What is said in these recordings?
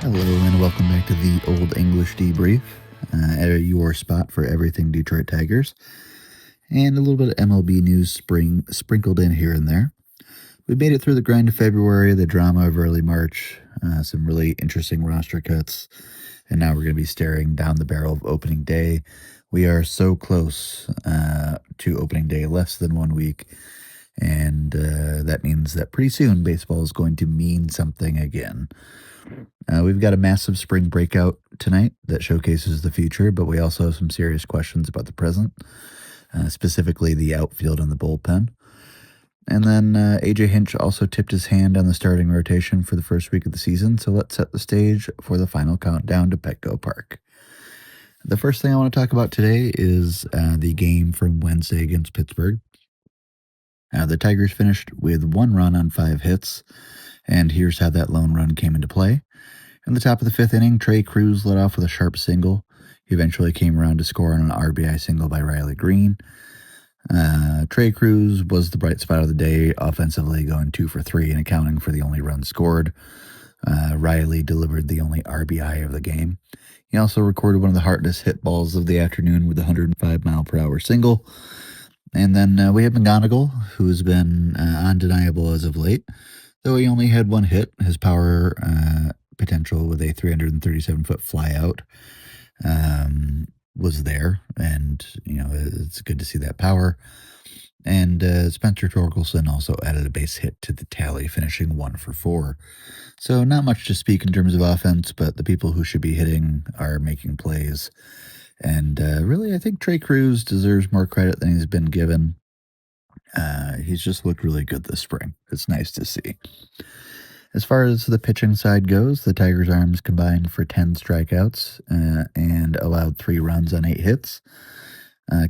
Hello and welcome back to the Old English Debrief, your spot for everything Detroit Tigers, and a little bit of MLB news sprinkled in here and there. We made it through the grind of February, the drama of early March, some really interesting roster cuts, and now we're going to be staring down the barrel of opening day. We are so close to opening day, less than 1 week, and that means that pretty soon baseball is going to mean something again. We've got a massive spring breakout tonight that showcases the future, but we also have some serious questions about the present, specifically the outfield and the bullpen. And then AJ Hinch also tipped his hand on the starting rotation for the first week of the season, so let's set the stage for the final countdown to Petco Park. The first thing I want to talk about today is the game from Wednesday against Pittsburgh. The Tigers finished with 1 run on 5 hits, and here's how that lone run came into play. In the top of the 5th inning, Trey Cruz led off with a sharp single. He eventually came around to score on an RBI single by Riley Green. Trey Cruz was the bright spot of the day, offensively going 2 for 3 and accounting for the only run scored. Riley delivered the only RBI of the game. He also recorded one of the hardest hit balls of the afternoon with a 105-mile-per-hour single. And then we have McGonigle, who's been undeniable as of late. Though he only had 1 hit, his power potential with a 337-foot flyout was there, and it's good to see that power. And Spencer Torkelson also added a base hit to the tally, finishing 1 for 4. So not much to speak in terms of offense, but the people who should be hitting are making plays. And really, I think Trey Cruz deserves more credit than he's been given. He's just looked really good this spring. It's nice to see. As far as the pitching side goes, the Tigers' arms combined for 10 strikeouts and allowed 3 runs on 8 hits.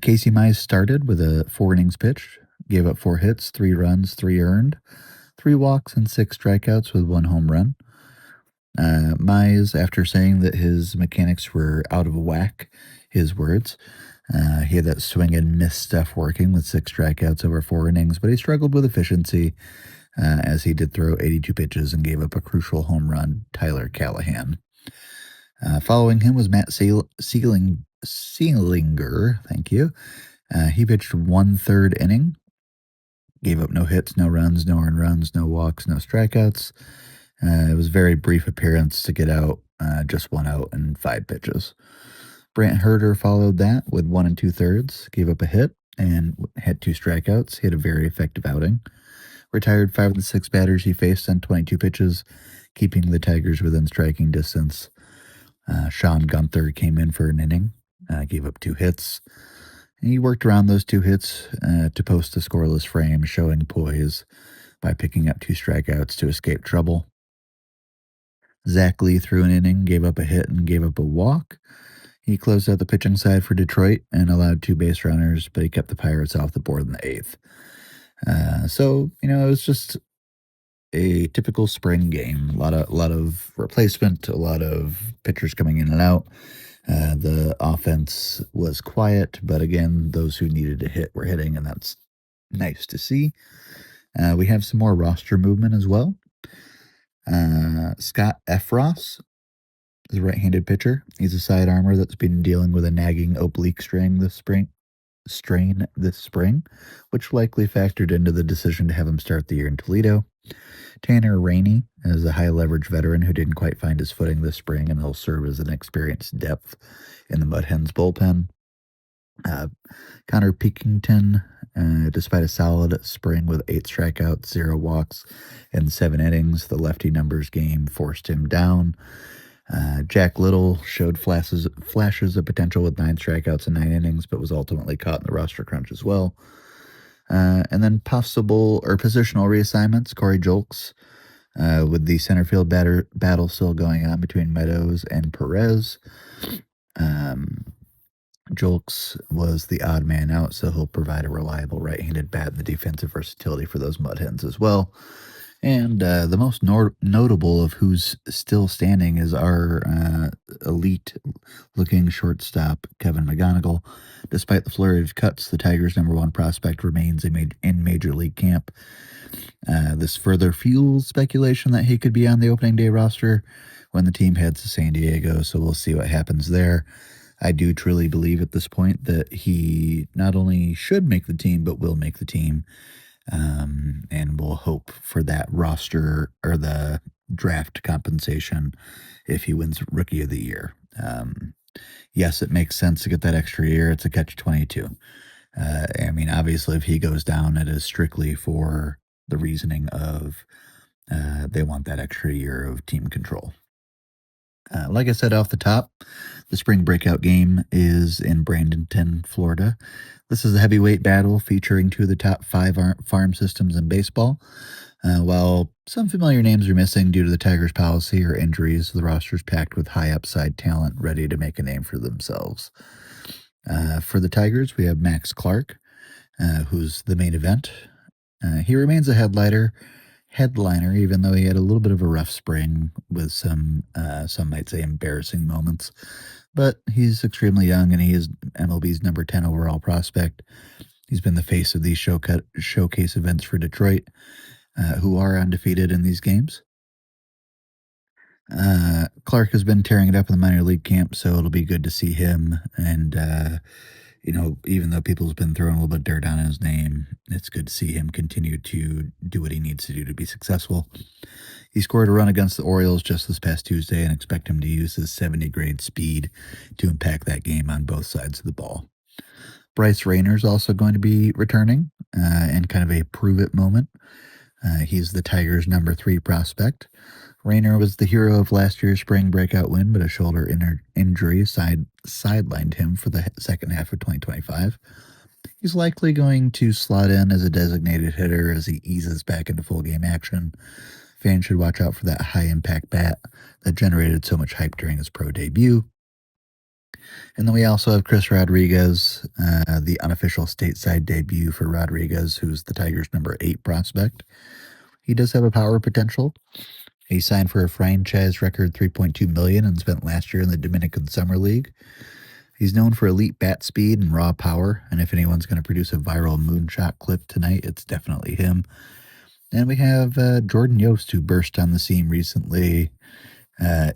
Casey Mize started with a 4 innings pitch, gave up 4 hits, 3 runs, 3 earned, 3 walks, and 6 strikeouts with 1 home run. Mize, after saying that his mechanics were out of whack, his words, he had that swing and miss stuff working with 6 strikeouts over 4 innings, but he struggled with efficiency as he did throw 82 pitches and gave up a crucial home run, Tyler Callahan. Following him was Matt Seelinger, thank you. He pitched 1/3 inning, gave up no hits, no runs, no earned runs, no walks, no strikeouts. It was a very brief appearance to get out, just 1 out and 5 pitches. Brant Herter followed that with 1 2/3, gave up a hit and had 2 strikeouts. He had a very effective outing. Retired 5 of the 6 batters he faced on 22 pitches, keeping the Tigers within striking distance. Sean Gunther came in for an inning, gave up 2 hits. He worked around those 2 hits to post a scoreless frame, showing poise by picking up 2 strikeouts to escape trouble. Zach Lee threw an inning, gave up a hit, and gave up a walk. He closed out the pitching side for Detroit and allowed 2 base runners, but he kept the Pirates off the board in the 8th. So, it was just a typical spring game. A lot of replacement, a lot of pitchers coming in and out. The offense was quiet, but again, those who needed to hit were hitting, and that's nice to see. We have some more roster movement as well. Scott Efros is a right-handed pitcher. He's a side armor that's been dealing with a nagging oblique strain this spring, which likely factored into the decision to have him start the year in Toledo. Tanner Rainey is a high-leverage veteran who didn't quite find his footing this spring, and he'll serve as an experienced depth in the Mud Hens bullpen. Connor Peakington, despite a solid spring with 8 strikeouts, 0 walks, and 7 innings, the lefty numbers game forced him down. Jack Little showed flashes of potential with 9 strikeouts and 9 innings, but was ultimately caught in the roster crunch as well. And then possible or positional reassignments, Corey Julks, with the center field battle still going on between Meadows and Perez. Julks was the odd man out, so he'll provide a reliable right-handed bat and the defensive versatility for those Mud Hens as well. And the most notable of who's still standing is our elite-looking shortstop, Kevin McGonigle. Despite the flurry of cuts, the Tigers' #1 prospect remains in Major League camp. This further fuels speculation that he could be on the opening day roster, when the team heads to San Diego, so we'll see what happens there. I do truly believe at this point that he not only should make the team, but will make the team. And we'll hope for that roster or the draft compensation if he wins Rookie of the Year. Yes, it makes sense to get that extra year. It's a catch-22. I mean, obviously, if he goes down, it is strictly for the reasoning of they want that extra year of team control. Like I said off the top, the spring breakout game is in Bradenton, Florida. This is a heavyweight battle featuring two of the top 5 farm systems in baseball. While some familiar names are missing due to the Tigers' policy or injuries, the roster is packed with high upside talent ready to make a name for themselves. For the Tigers, we have Max Clark, who's the main event. He remains a headliner, even though he had a little bit of a rough spring with some might say embarrassing moments. But he's extremely young, and he is MLB's number 10 overall prospect. He's been the face of these showcase events for Detroit, who are undefeated in these games. Clark has been tearing it up in the minor league camp, so it'll be good to see him. And, even though people's been throwing a little bit of dirt on his name, it's good to see him continue to do what he needs to do to be successful. He scored a run against the Orioles just this past Tuesday, and expect him to use his 70-grade speed to impact that game on both sides of the ball. Bryce Rayner is also going to be returning, and kind of a prove-it moment. He's the Tigers' number 3 prospect. Rayner was the hero of last year's spring breakout win, but a shoulder injury sidelined him for the second half of 2025. He's likely going to slot in as a designated hitter as he eases back into full game action. Fans should watch out for that high-impact bat that generated so much hype during his pro debut. And then we also have Chris Rodriguez, the unofficial stateside debut for Rodriguez, who's the Tigers' number 8 prospect. He does have a power potential. He signed for a franchise record $3.2 million and spent last year in the Dominican Summer League. He's known for elite bat speed and raw power, and if anyone's going to produce a viral moonshot clip tonight, it's definitely him. And we have Jordan Yost, who burst on the scene recently,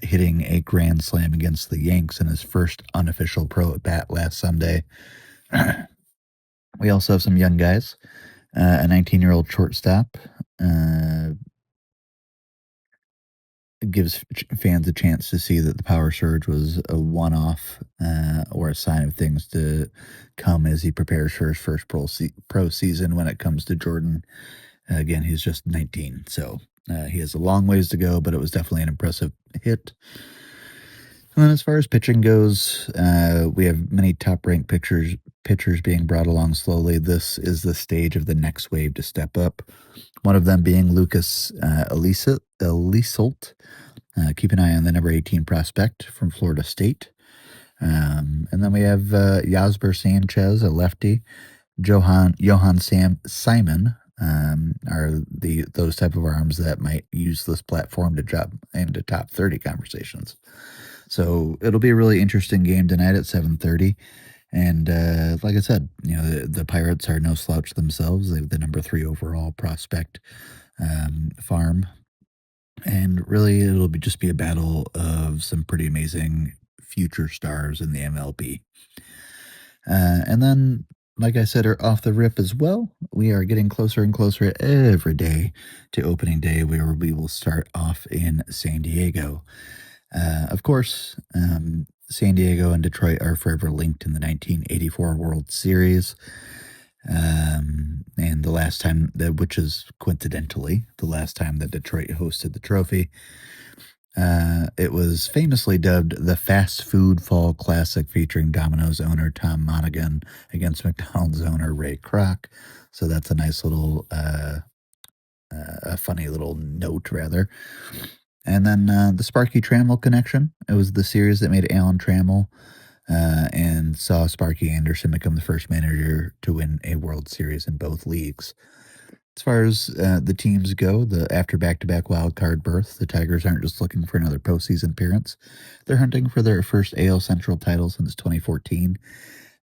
hitting a grand slam against the Yanks in his first unofficial pro at bat last Sunday. We also have some young guys. A 19-year-old shortstop gives fans a chance to see that the power surge was a one-off or a sign of things to come as he prepares for his first pro season when it comes to Jordan. Again, he's just 19, so he has a long ways to go, but it was definitely an impressive hit. And then as far as pitching goes, we have many top-ranked pitchers being brought along slowly. This is the stage of the next wave to step up. One of them being Lucas Elisolt. Keep an eye on the number 18 prospect from Florida State. And then we have Yasber Sanchez, a lefty. Johan Simon are those type of arms that might use this platform to jump into top 30 conversations. So it'll be a really interesting game tonight at 7:30. And like I said, the Pirates are no slouch themselves. They have the number 3 overall prospect farm. And really, it'll just be a battle of some pretty amazing future stars in the MLB. And then, like I said, off the rip as well, we are getting closer and closer every day to opening day, where we will start off in San Diego. Of course, San Diego and Detroit are forever linked in the 1984 World Series. And the last time which is coincidentally the last time that Detroit hosted the trophy. It was famously dubbed the Fast Food Fall Classic, featuring Domino's owner Tom Monaghan against McDonald's owner Ray Kroc. So that's a nice little, a funny little note, rather. And then the Sparky Trammell connection. It was the series that made Alan Trammell and saw Sparky Anderson become the first manager to win a World Series in both leagues. As far as the teams go, after back-to-back wild card berths, the Tigers aren't just looking for another postseason appearance. They're hunting for their first AL Central title since 2014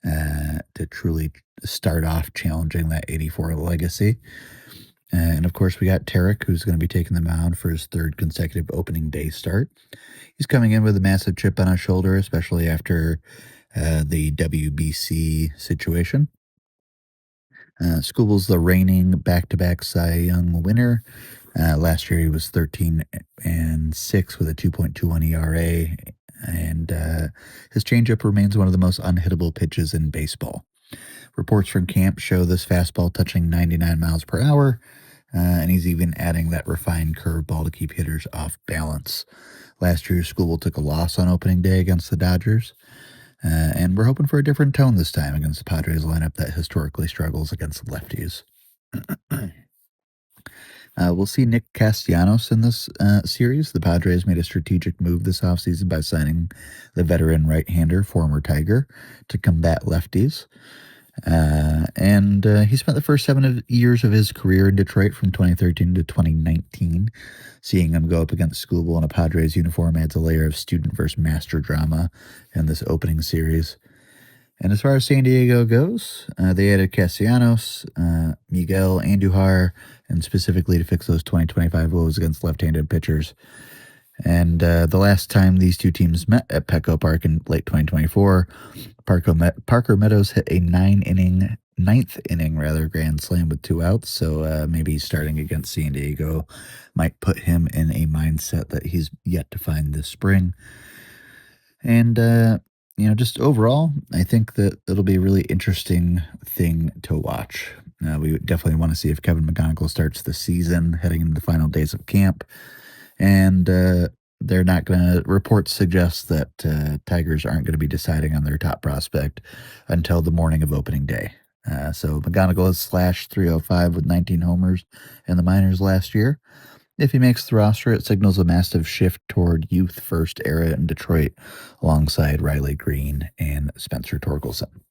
to truly start off challenging that 84 legacy. And of course, we got Tarik, who's going to be taking the mound for his third consecutive opening day start. He's coming in with a massive chip on his shoulder, especially after the WBC situation. Skubal's the reigning back-to-back Cy Young winner. Last year he was 13-6 with a 2.21 ERA, and his changeup remains one of the most unhittable pitches in baseball. Reports from camp show this fastball touching 99 miles per hour, and he's even adding that refined curveball to keep hitters off balance. Last year, Skubal took a loss on opening day against the Dodgers, and we're hoping for a different tone this time against the Padres lineup that historically struggles against lefties. We'll see Nick Castellanos in this series. The Padres made a strategic move this offseason by signing the veteran right-hander, former Tiger, to combat lefties. And he spent the first 7 years of his career in Detroit from 2013 to 2019. Seeing him go up against Skubal in a Padres uniform adds a layer of student versus master drama in this opening series. And as far as San Diego goes, they added Castellanos, Miguel Andujar, and specifically to fix those 2025 woes against left-handed pitchers. And the last time these two teams met at Petco Park in late 2024, Parker Meadows hit a ninth inning grand slam with 2 outs. So maybe starting against San Diego might put him in a mindset that he's yet to find this spring. And just overall, I think that it'll be a really interesting thing to watch. We definitely want to see if Kevin McGonigle starts the season heading into the final days of camp. And they're not going to, reports suggest that Tigers aren't going to be deciding on their top prospect until the morning of opening day. So McGonigle has slashed .305 with 19 homers in the minors last year. If he makes the roster, it signals a massive shift toward youth first era in Detroit alongside Riley Green and Spencer Torkelson.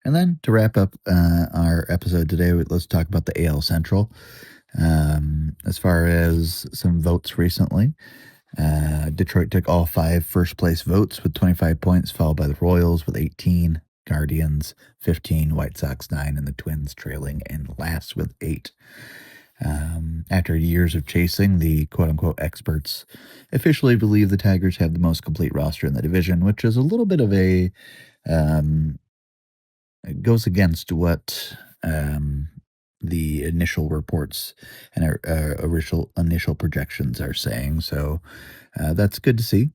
And then to wrap up our episode today, let's talk about the AL Central. As far as some votes recently, Detroit took all 5 first place votes with 25 points, followed by the Royals with 18, Guardians 15, White Sox 9, and the Twins trailing in last with 8. After years of chasing, the quote-unquote experts officially believe the Tigers have the most complete roster in the division, which is a little bit of a it goes against what the initial reports and our initial projections are saying. So that's good to see.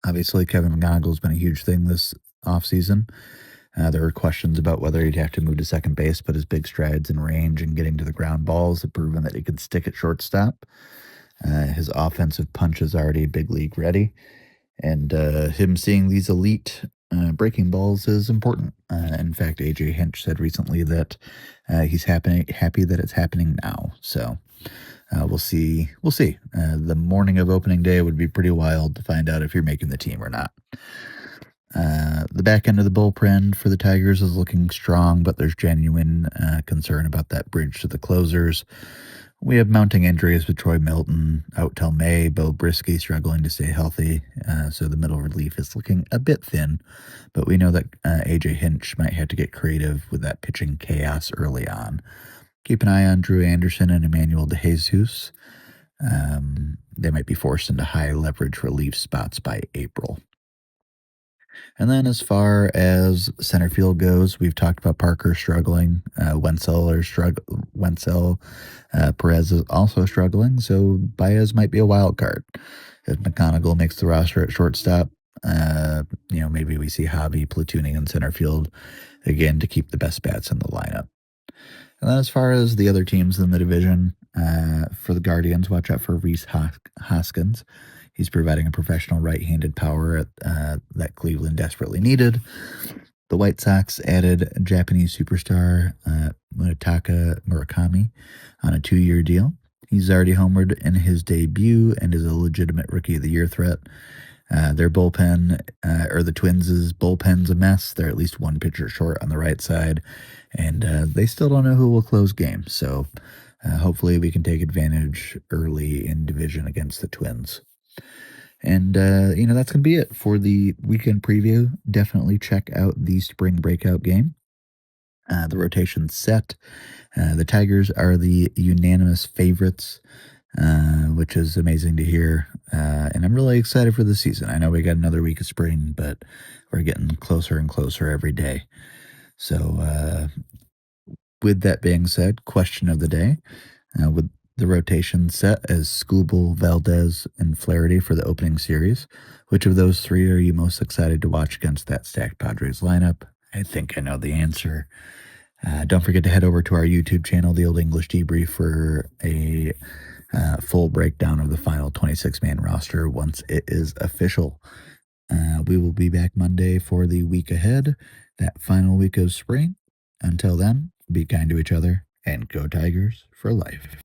Obviously, Kevin McGonigle has been a huge thing this offseason. There were questions about whether he'd have to move to second base, but his big strides in range and getting to the ground balls have proven that he could stick at shortstop. His offensive punch is already big league ready, and him seeing these elite breaking balls is important. In fact, AJ Hinch said recently that he's happy that it's happening now. So we'll see. We'll see. The morning of opening day would be pretty wild to find out if you're making the team or not. The back end of the bullpen for the Tigers is looking strong, but there's genuine concern about that bridge to the closers. We have mounting injuries with Troy Melton out till May, Brieske struggling to stay healthy, so the middle relief is looking a bit thin, but we know that AJ Hinch might have to get creative with that pitching chaos early on. Keep an eye on Drew Anderson and Emmanuel DeJesus. They might be forced into high leverage relief spots by April. And then as far as center field goes, we've talked about Parker struggling, Wenzel, Perez is also struggling, so Baez might be a wild card. If McGonigle makes the roster at shortstop, maybe we see Javi platooning in center field again to keep the best bats in the lineup. And then as far as the other teams in the division, for the Guardians, watch out for Rhys Hoskins. He's providing a professional right-handed power that Cleveland desperately needed. The White Sox added Japanese superstar Munetaka Murakami on a 2-year deal. He's already homered in his debut and is a legitimate Rookie of the Year threat. Their bullpen, or the Twins' bullpen's a mess. They're at least one pitcher short on the right side, and they still don't know who will close games. So hopefully we can take advantage early in division against the Twins. And, that's going to be it for the weekend preview. Definitely check out the spring breakout game. The rotation's set. The Tigers are the unanimous favorites, which is amazing to hear. And I'm really excited for the season. I know we got another week of spring, but we're getting closer and closer every day. So, with that being said, question of the day. With the rotation set as Skubal, Valdez, and Flaherty for the opening series, which of those three are you most excited to watch against that stacked Padres lineup? I think I know the answer. Don't forget to head over to our YouTube channel, The Old English Debrief, for a full breakdown of the final 26-man roster once it is official. We will be back Monday for the week ahead, that final week of spring. Until then, be kind to each other and go Tigers for life.